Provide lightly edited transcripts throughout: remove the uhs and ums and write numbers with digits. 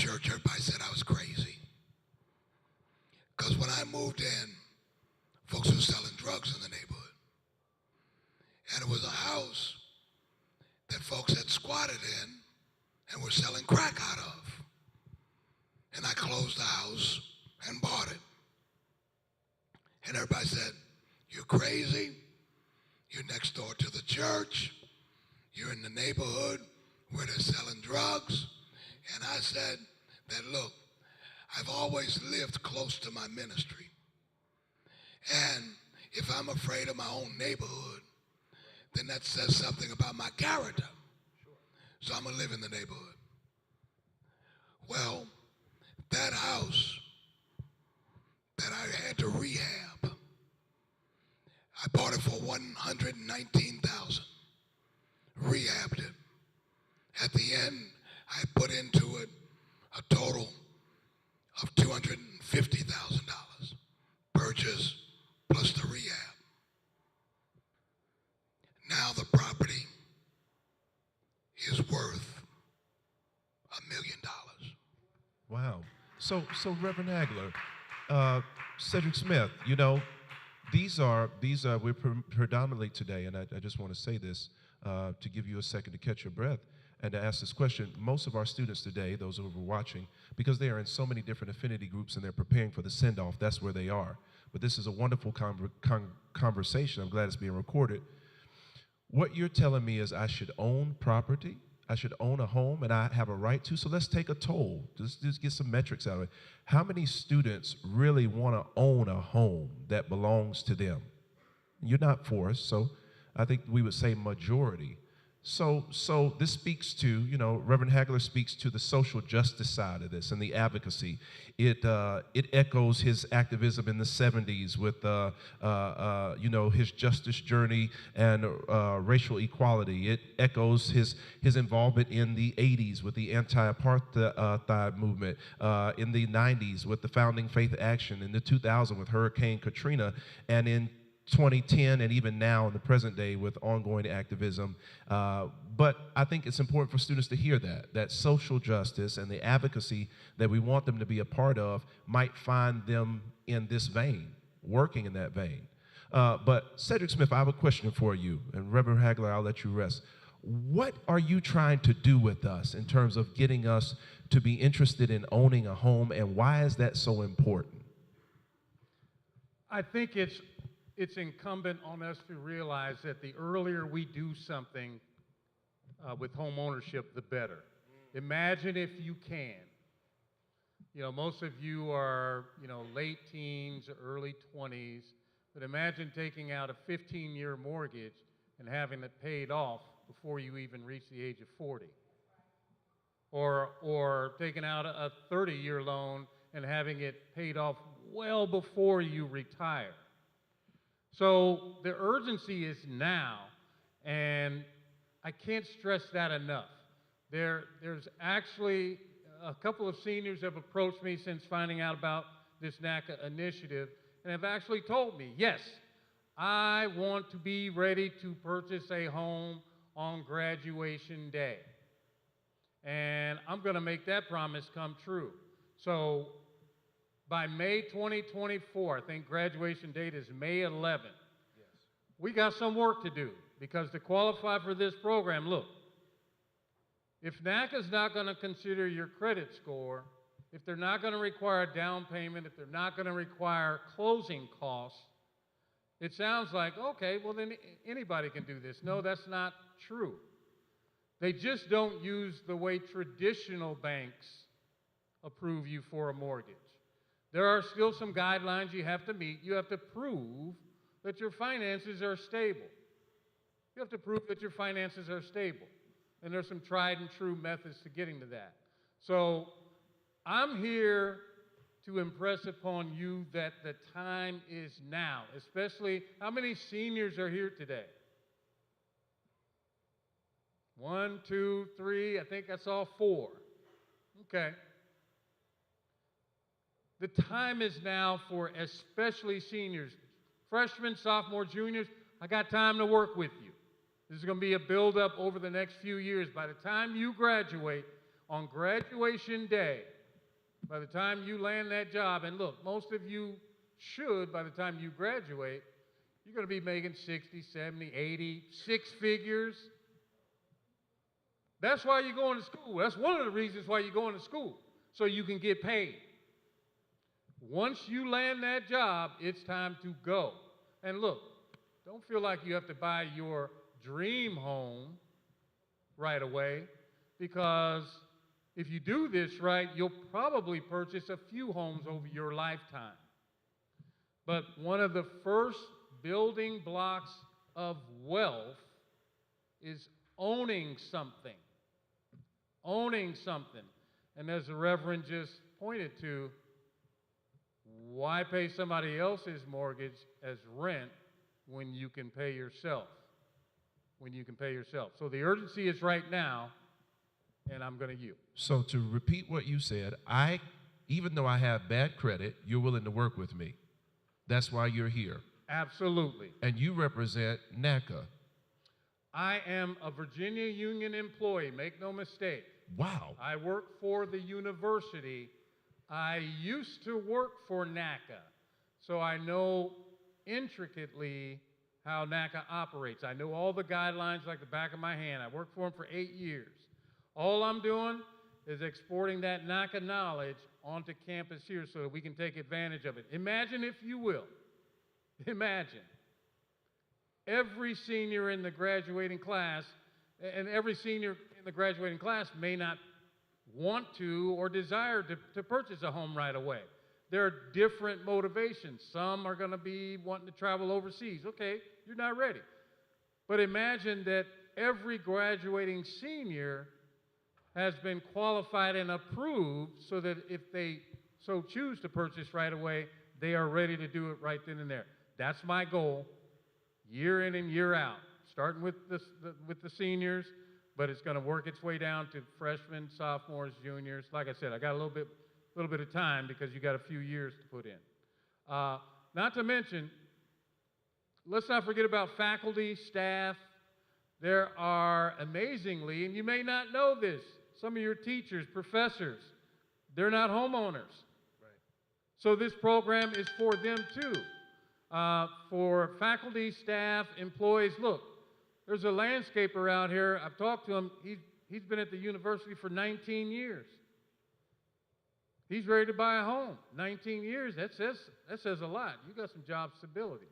church, everybody said I was crazy. Because when I moved in, folks were selling drugs in the neighborhood. And it was a house that folks had squatted in and were selling crack out of. And I closed the house and bought it. And everybody said, you're crazy. You're next door to the church. You're in the neighborhood where they're selling drugs. And I said that, look, I've always lived close to my ministry. And if I'm afraid of my own neighborhood, then that says something about my character. So I'm going to live in the neighborhood. Well, that house that I had to rehab, I bought it for $119,000, rehabbed it. At the end, I put into it a total of $250,000, purchase plus the rehab. Now the property is worth $1 million. Wow. So Reverend Hagler, Cedric Smith, you know, these are we're predominantly today, and I just want to say this to give you a second to catch your breath and to ask this question. Most of our students today, those who are watching, because they are in so many different affinity groups and they're preparing for the send-off, that's where they are. But this is a wonderful conversation. I'm glad it's being recorded. What you're telling me is I should own property, I should own a home, and I have a right to. So let's take a toll. Just get some metrics out of it. How many students really want to own a home that belongs to them? You're not forced, so I think we would say majority. So this speaks to, you know, Reverend Hagler speaks to the social justice side of this and the advocacy. It echoes his activism in the 70s with, you know, his justice journey and racial equality. It echoes his involvement in the 80s with the anti-apartheid movement, in the 90s with the Founding Faith Action, in the 2000s with Hurricane Katrina, and in 2010 and even now in the present day with ongoing activism. But I think it's important for students to hear that social justice and the advocacy that we want them to be a part of might find them in this vein, working in that vein. But Cedric Smith, I have a question for you, and Reverend Hagler, I'll let you rest. What are you trying to do with us in terms of getting us to be interested in owning a home, and why is that so important? I think it's incumbent on us to realize that the earlier we do something with home ownership, the better. Imagine if you can. You know, most of you are, you know, late teens, early 20s, but imagine taking out a 15-year mortgage and having it paid off before you even reach the age of 40. Or taking out a 30-year loan and having it paid off well before you retire. So the urgency is now, and I can't stress that enough. There's actually a couple of seniors have approached me since finding out about this NACA initiative and have actually told me, yes, I want to be ready to purchase a home on graduation day. And I'm going to make that promise come true. So by May 2024, I think graduation date is May 11th. Yes. We got some work to do because to qualify for this program, look, if NACA's not going to consider your credit score, if they're not going to require a down payment, if they're not going to require closing costs, it sounds like, okay, well then anybody can do this. No, that's not true. They just don't use the way traditional banks approve you for a mortgage. There are still some guidelines you have to meet. You have to prove that your finances are stable. You have to prove that your finances are stable. And there's some tried and true methods to getting to that. So I'm here to impress upon you that the time is now, especially how many seniors are here today? 1, 2, 3, I think that's all 4. Okay. The time is now for especially seniors. Freshmen, sophomore, juniors, I got time to work with you. This is going to be a build-up over the next few years. By the time you graduate, on graduation day, By the time you land that job, and look, most of you should, by the time you graduate, you're going to be making 60, 70, 80, six figures. That's why you're going to school. That's one of the reasons why you're going to school, so you can get paid. Once you land that job, it's time to go. And look, don't feel like you have to buy your dream home right away, because if you do this right, you'll probably purchase a few homes over your lifetime. But one of the first building blocks of wealth is owning something. Owning something. And as the Reverend just pointed to, why pay somebody else's mortgage as rent when you can pay yourself? When you can pay yourself. So the urgency is right now, and I'm going to yield. So to repeat what you said, even though I have bad credit, you're willing to work with me. That's why you're here. Absolutely. And you represent NACA. I am a Virginia Union employee, make no mistake. Wow. I work for the university. I used to work for NACA, so I know intricately how NACA operates. I know all the guidelines like the back of my hand. I worked for them for 8 years. All I'm doing is exporting that NACA knowledge onto campus here so that we can take advantage of it. Imagine, if you will, imagine every senior in the graduating class, and every senior in the graduating class may not want to or desire to purchase a home right away. There are different motivations. Some are going to be wanting to travel overseas. Okay, you're not ready. But imagine that every graduating senior has been qualified and approved so that if they so choose to purchase right away, they are ready to do it right then and there. That's my goal, year in and year out, starting with the seniors, but it's going to work its way down to freshmen, sophomores, juniors. Like I said, I got a little bit of time because you got a few years to put in. Not to mention, let's not forget about faculty, staff. There are amazingly, and you may not know this, some of your teachers, professors, they're not homeowners. Right. So this program is for them too. For faculty, staff, employees, look, there's a landscaper out here. I've talked to him. He's been at the university for 19 years. He's ready to buy a home. 19 years, that says a lot. You got some job stability.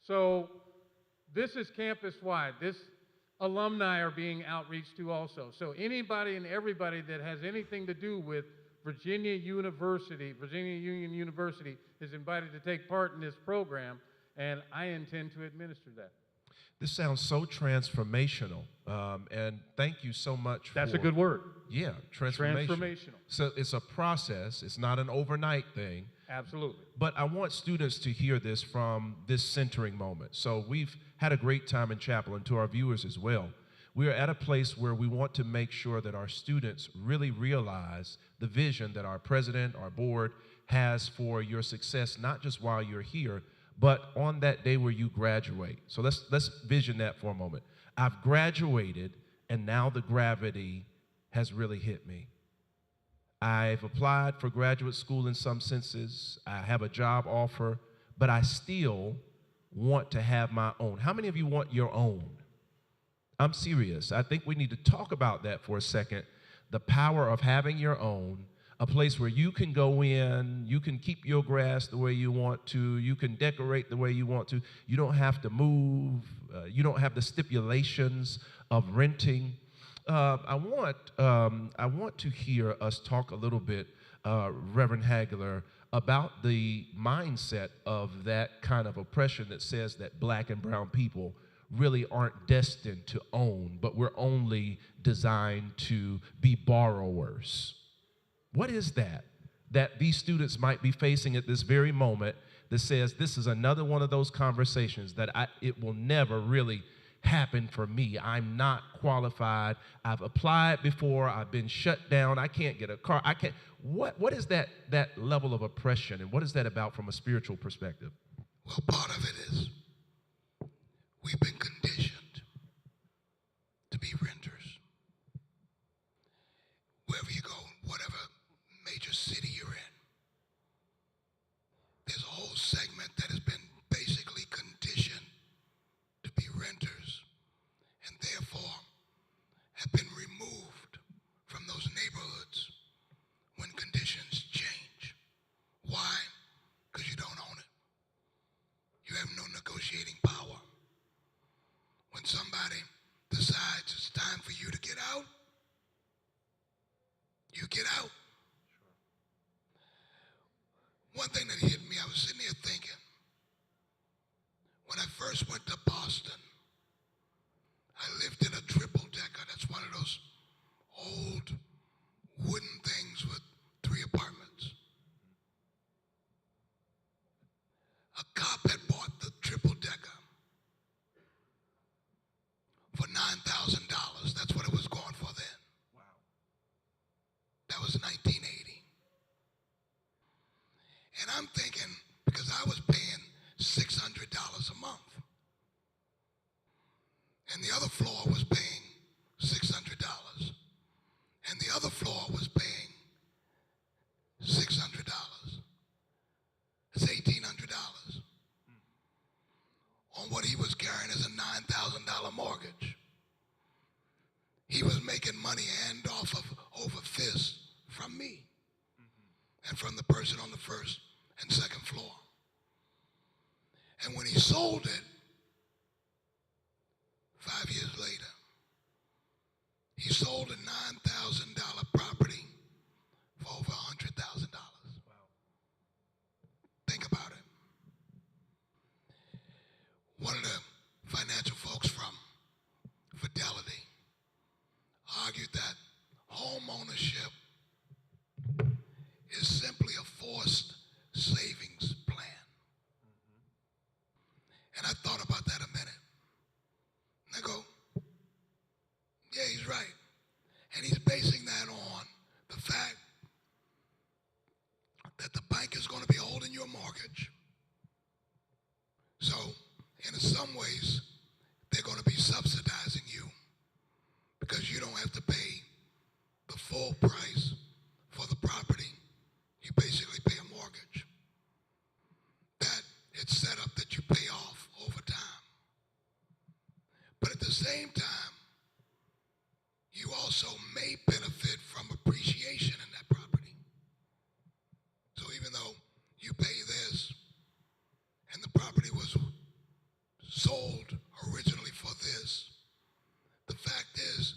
So this is campus-wide. This alumni are being outreached to also. So anybody and everybody that has anything to do with Virginia University, Virginia Union University, is invited to take part in this program, and I intend to administer that. This sounds so transformational, and thank you so much. That's a good word. Yeah, transformational. So it's a process. It's not an overnight thing. Absolutely. But I want students to hear this from this centering moment. So we've had a great time in chapel, and to our viewers as well. We are at a place where we want to make sure that our students really realize the vision that our president, our board has for your success, not just while you're here, but on that day where you graduate. So let's vision that for a moment. I've graduated, and now the gravity has really hit me. I've applied for graduate school in some senses. I have a job offer, but I still want to have my own. How many of you want your own? I'm serious. I think we need to talk about that for a second. The power of having your own, a place where you can go in, you can keep your grass the way you want to, you can decorate the way you want to. You don't have to move. You don't have the stipulations of renting. I want to hear us talk a little bit, Reverend Hagler, about the mindset of that kind of oppression that says that black and brown people really aren't destined to own, but we're only designed to be borrowers. What is that these students might be facing at this very moment that says this is another one of those conversations that it will never really happen for me. I'm not qualified. I've applied before. I've been shut down. I can't get a car. I can't. What is that level of oppression, and what is that about from a spiritual perspective? Well, part of it is we've been conditioned to be renters. Wherever you go, whatever major city you're somebody decides it's time for you to get out, you get out. One thing that hit me, I was sitting here thinking, when I first went to Boston, I lived in a triple decker. That's one of those old wooden things with 3 apartments. A cop had bought the triple decker for $9,000. That's what it was going for then. Wow. That was 1980. And I'm thinking, because I was paying $600 a month, and the other floor was paying $600, and the other floor was paying $600. That's $1,800 on what he was carrying as a $9,000 mortgage. He was making money hand off of over fist from me and from the person on the first and second floor. And when he sold it, 5 years later, he sold a $9,000 property for over $100,000. Wow. Think about it. One of the financial folks from Fidelity argued that home ownership is simply a forced savings plan. And I thought about that a minute. And I go, yeah, he's right. And he's basing that on the fact that the bank is going to be holding your mortgage. So, in some ways, they're going to be subsidizing you because you don't have to pay the full price for the property. You basically pay a mortgage. That it's set up that you pay off over time. But at the same time, you also may benefit from appreciation in that property. So even though you pay this and the property was sold originally for this, the fact is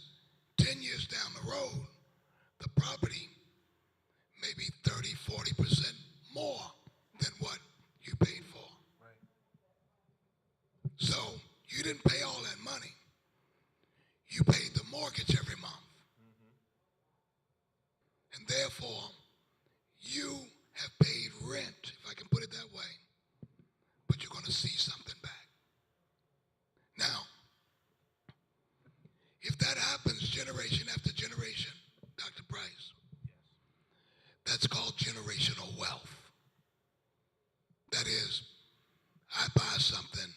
10 years down the road, the property may be 30-40% more than what you paid for. Right. So you didn't pay all that money. You paid the mortgage every month. And therefore, you have paid rent, if I can put it that way, but you're going to see something back. Now, if that happens generation after generation, Dr. Price, that's called generational wealth. That is, I buy something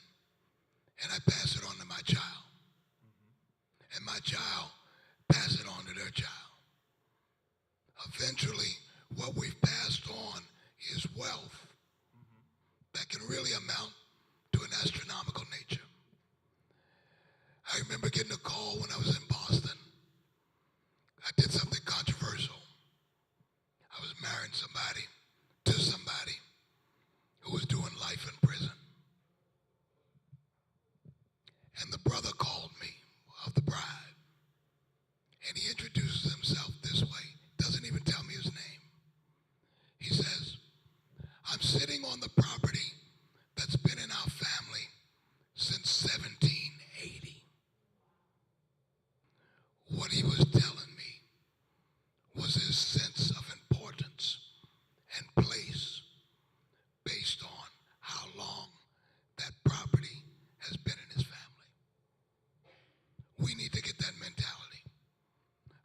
and I pass it on to my child. And my child pass it on to their child. Eventually, what we've passed on is wealth that can really amount to an astronomical nature. I remember getting a call when I was in Boston. I did something controversial. I was marrying somebody to somebody who was doing life in prison. And the brother called me, of the bride, and he introduces himself this way, doesn't even tell me his name. He says, I'm sitting on the property that's been in our family since 1780. What he was telling me was his sense of importance and place based on how long that property has been in his family. We need to get that mentality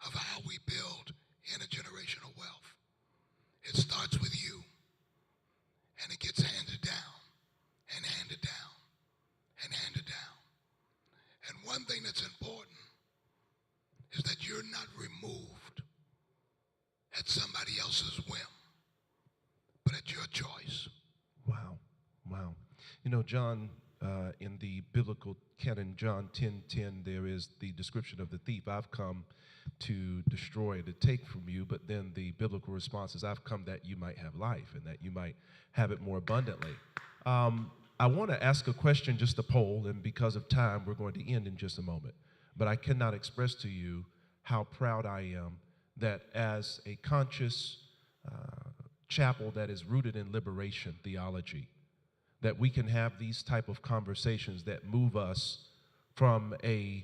of how we build intergenerational wealth. It starts with you, and it gets handed down, and handed down, and handed down. And one thing that's important is that you're not removed at somebody else's whim, but at your choice. Wow. Wow. You know, John, in the biblical canon, John 10:10, there is the description of the thief. I've come to destroy, to take from you, but then the biblical response is, I've come that you might have life and that you might have it more abundantly. I want to ask a question, just a poll, and because of time, we're going to end in just a moment. But I cannot express to you how proud I am that as a conscious chapel that is rooted in liberation theology, that we can have these type of conversations that move us from a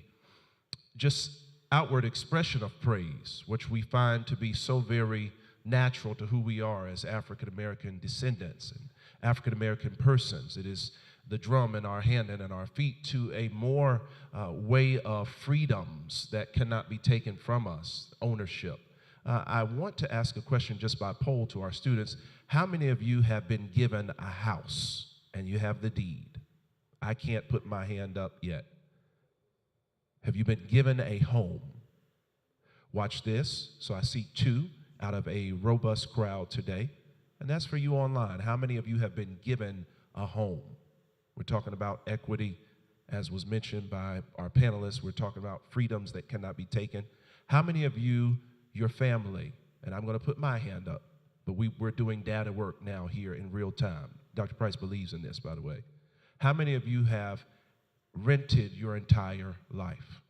just outward expression of praise, which we find to be so very natural to who we are as African American descendants and African American persons. It is the drum in our hand and in our feet, to a more way of freedoms that cannot be taken from us, ownership. I want to ask a question just by poll to our students. How many of you have been given a house and you have the deed? I can't put my hand up yet. Have you been given a home? Watch this. So I see 2 out of a robust crowd today, and that's for you online. How many of you have been given a home? We're talking about equity, as was mentioned by our panelists. We're talking about freedoms that cannot be taken. How many of you, your family, and I'm going to put my hand up, but we're doing data work now here in real time. Dr. Price believes in this, by the way. How many of you have rented your entire life?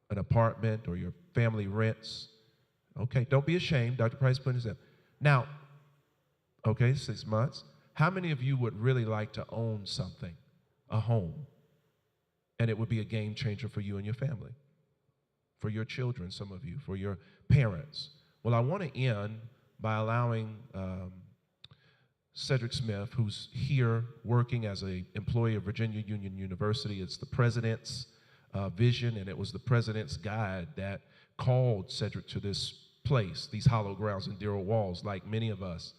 An apartment, or your family rents? Okay, don't be ashamed. Dr. Price put his hand up. Now, okay, 6 months. How many of you would really like to own something, a home, and it would be a game changer for you and your family, for your children, some of you, for your parents? Well, I want to end by allowing Cedric Smith, who's here working as an employee of Virginia Union University. It's the president's vision, and it was the president's guide that called Cedric to this place, these hollow grounds and Deer Walls, like many of us.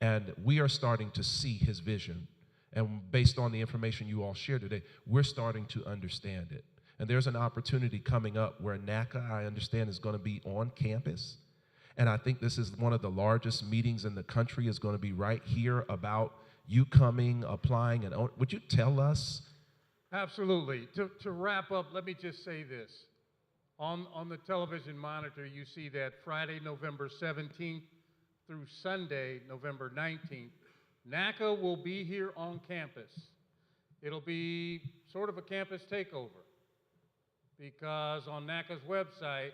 And we are starting to see his vision. And based on the information you all shared today, we're starting to understand it. And there's an opportunity coming up where NACA, I understand, is going to be on campus. And I think this is one of the largest meetings in the country, is going to be right here about you coming, applying, and would you tell us? Absolutely. To wrap up, let me just say this. On the television monitor, you see that Friday, November 17th through Sunday, November 19th, NACA will be here on campus. It'll be sort of a campus takeover, because on NACA's website,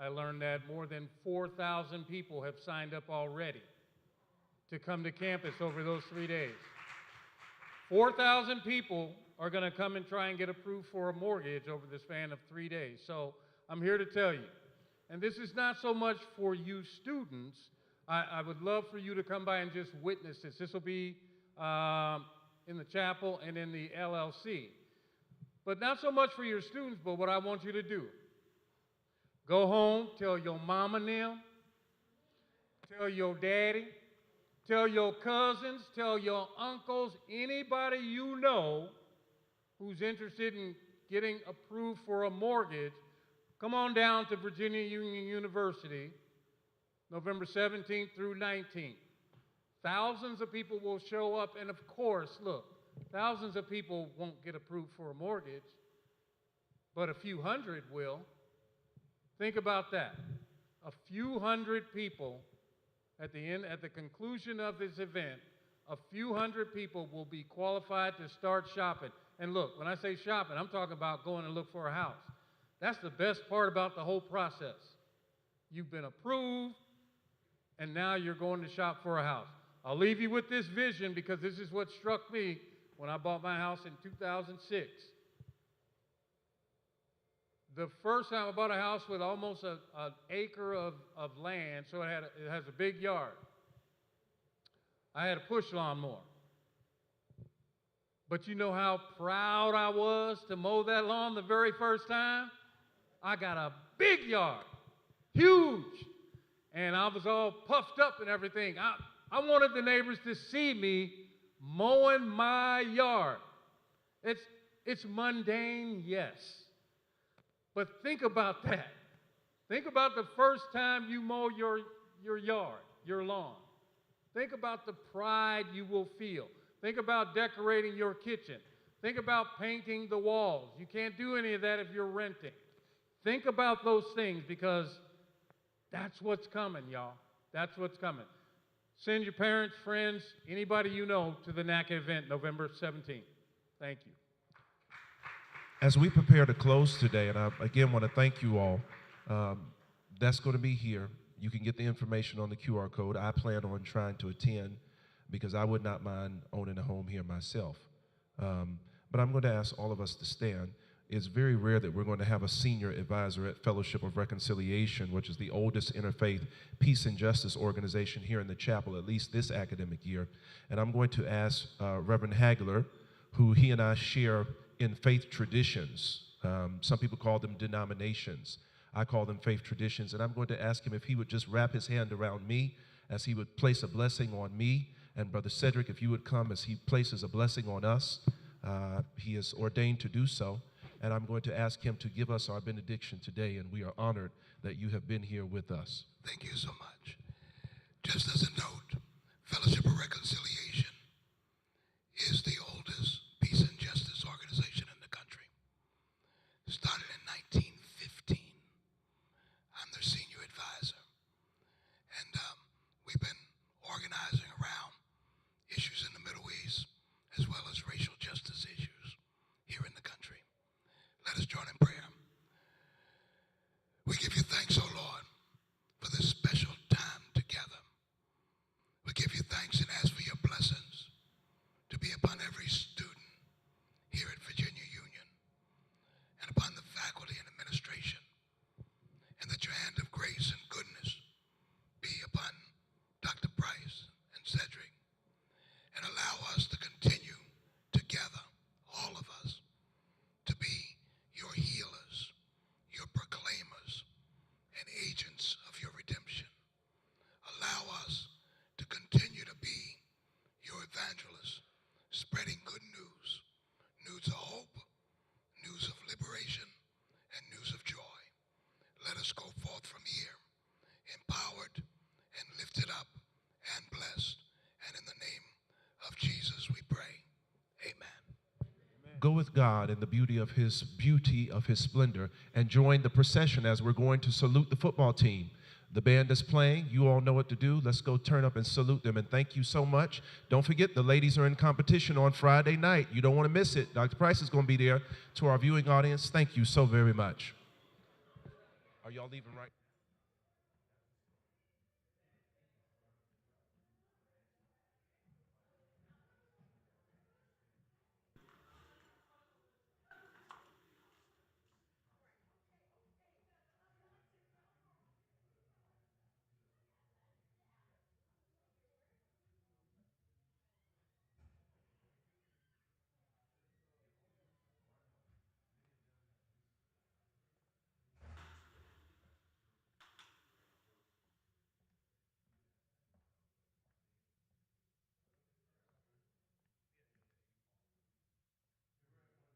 I learned that more than 4,000 people have signed up already to come to campus over those 3 days. 4,000 people are going to come and try and get approved for a mortgage over the span of 3 days. So I'm here to tell you, and this is not so much for you students. I would love for you to come by and just witness this. This will be in the chapel and in the LLC. But not so much for your students, but what I want you to do. Go home, tell your mama and them, tell your daddy, tell your cousins, tell your uncles, anybody you know who's interested in getting approved for a mortgage. Come on down to Virginia Union University, November 17th through 19th. Thousands of people will show up, and of course, look, thousands of people won't get approved for a mortgage, but a few hundred will. Think about that. A few hundred people at the conclusion of this event, a few hundred people will be qualified to start shopping. And look, when I say shopping, I'm talking about going to look for a house. That's the best part about the whole process. You've been approved, and now you're going to shop for a house. I'll leave you with this vision, because this is what struck me when I bought my house in 2006. The first time I bought a house with almost an acre of land, so it has a big yard. I had a push lawnmower. But you know how proud I was to mow that lawn the very first time? I got a big yard, huge, and I was all puffed up and everything. I wanted the neighbors to see me mowing my yard. It's mundane, yes. But think about that. Think about the first time you mow your yard, your lawn. Think about the pride you will feel. Think about decorating your kitchen. Think about painting the walls. You can't do any of that if you're renting. Think about those things, because that's what's coming, y'all. That's what's coming. Send your parents, friends, anybody you know to the NACA event November 17th. Thank you. As we prepare to close today, and I again want to thank you all, that's going to be here. You can get the information on the QR code. I plan on trying to attend because I would not mind owning a home here myself. But I'm going to ask all of us to stand. It's very rare that we're going to have a senior advisor at Fellowship of Reconciliation, which is the oldest interfaith peace and justice organization here in the chapel, at least this academic year. And I'm going to ask Reverend Hagler, who he and I share in faith traditions. Some people call them denominations. I call them faith traditions. And I'm going to ask him if he would just wrap his hand around me as he would place a blessing on me. And Brother Cedric, if you would come as he places a blessing on us. He is ordained to do so. And I'm going to ask him to give us our benediction today, and we are honored that you have been here with us. Thank you so much. Just as a note, Fellowship of Reconciliation is the oldest peace and justice organization in the country. Started in 1915. I'm their senior advisor. And we've been organizing around issues in the Middle East as well as racial justice issues here in the country. Let us join in prayer. We give you thanks, O Lord, for this special time together. We give you thanks and ask for your blessings to be upon every student here at Virginia Union and upon the faculty and administration, and that your hand of grace and goodness be upon Dr. Price and Cedric, and allow us to continue together, all of us, to be your healers, your proclaimers, and agents of your redemption. Allow us to continue to be your evangelists, spreading good news, news of hope, news of liberation, and news of joy. Let us go forth from here, empowered and lifted up and blessed. And in the name of Jesus we pray. Amen. Go with God in the beauty of his splendor, and join the procession as we're going to salute the football team. The band is playing. You all know what to do. Let's go turn up and salute them. And thank you so much. Don't forget, the ladies are in competition on Friday night. You don't want to miss it. Dr. Price is going to be there. To our viewing audience, thank you so very much. Are y'all leaving right?